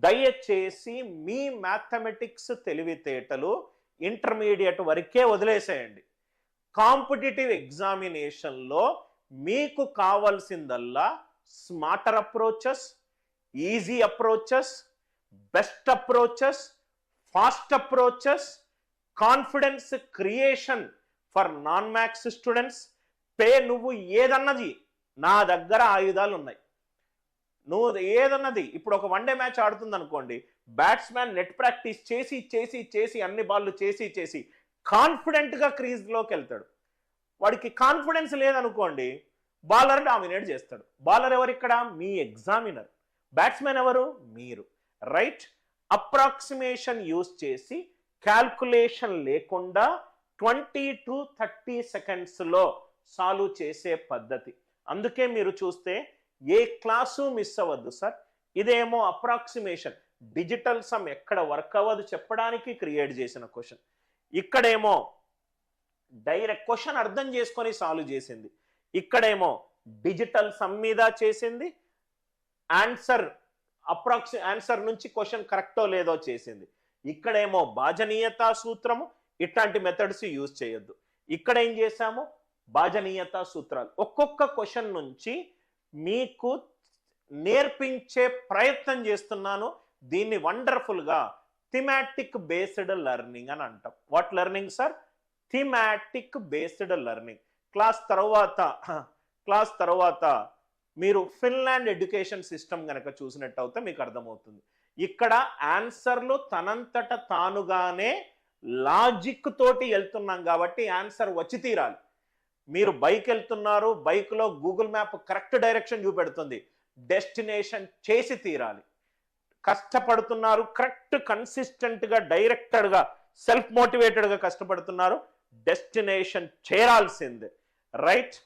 దయచేసి మీ మ్యాథమెటిక్స్ తెలివితేటలు ఇంటర్మీడియట్ వరకే వదిలేసేయండి. కాంపిటేటివ్ ఎగ్జామినేషన్లో మీకు కావాల్సిందల్లా smarter approaches, easy approaches, best approaches, fast approaches, confidence creation for non maths students. నువ్వు ఏదన్నది నా దగ్గర ఆయుధాలు ఉన్నాయి. నువ్వు ఏదన్నది ఇప్పుడు ఒక వన్డే మ్యాచ్ ఆడుతుంది అనుకోండి, బ్యాట్స్మెన్ నెట్ ప్రాక్టీస్ చేసి చేసి చేసి అన్ని బాళ్ళు చేసి చేసి కాన్ఫిడెంట్గా క్రీజ్లోకి వెళ్తాడు. వాడికి కాన్ఫిడెన్స్ లేదనుకోండి, బౌలర్ డామినేట్ చేస్తాడు. బౌలర్ ఎవరు ఇక్కడ? మీ ఎగ్జామినర్. బ్యాట్స్మెన్ ఎవరు? మీరు. రైట్? అప్రాక్సిమేషన్ యూజ్ చేసి క్యాల్కులేషన్ లేకుండా 20 to 30 సెకండ్స్లో సాల్వ్ చేసే పద్ధతి. అందుకే మీరు చూస్తే ఏ క్లాసు మిస్ అవ్వద్దు సార్. ఇదేమో అప్రాక్సిమేషన్, డిజిటల్ సమ్ ఎక్కడ వర్క్ అవ్వదు చెప్పడానికి క్రియేట్ చేసిన క్వశ్చన్. ఇక్కడేమో డైరెక్ట్ క్వశ్చన్ అర్థం చేసుకొని సాల్వ్ చేసింది. ఇక్కడేమో డిజిటల్ సమ్ మీద చేసింది, ఆన్సర్ నుంచి క్వశ్చన్ కరెక్టో లేదో చేసింది. ఇక్కడేమో భాజనీయతా సూత్రము, ఇట్లాంటి మెథడ్స్ యూజ్ చేయొద్దు. ఇక్కడ ఏం చేశాము? భాజనీయతా సూత్రాలు ఒక్కొక్క క్వశ్చన్ నుంచి మీకు నేర్పించే ప్రయత్నం చేస్తున్నాను. దీన్ని వండర్ఫుల్గా థిమాటిక్ బేస్డ్ లెర్నింగ్ అని అంటాం. What learning sir? Thematic based learning. Class తర్వాత మీరు ఫిన్లాండ్ ఎడ్యుకేషన్ సిస్టమ్ కనుక చూసినట్టయితే మీకు అర్థమవుతుంది. ఇక్కడ ఆన్సర్లు తనంతట తానుగానే లాజిక్ తోటి వెళ్తున్నాం కాబట్టి ఆన్సర్ వచ్చి తీరాలి. మీరు బైక్ వెళ్తున్నారు, బైక్లో గూగుల్ మ్యాప్ కరెక్ట్ డైరెక్షన్ చూపెడుతుంది, డెస్టినేషన్ చేసి తీరాలి. కష్టపడుతున్నారు, కరెక్ట్ కన్సిస్టెంట్గా డైరెక్టెడ్గా సెల్ఫ్ మోటివేటెడ్గా కష్టపడుతున్నారు, డెస్టినేషన్ చేరాల్సిందే. రైట్?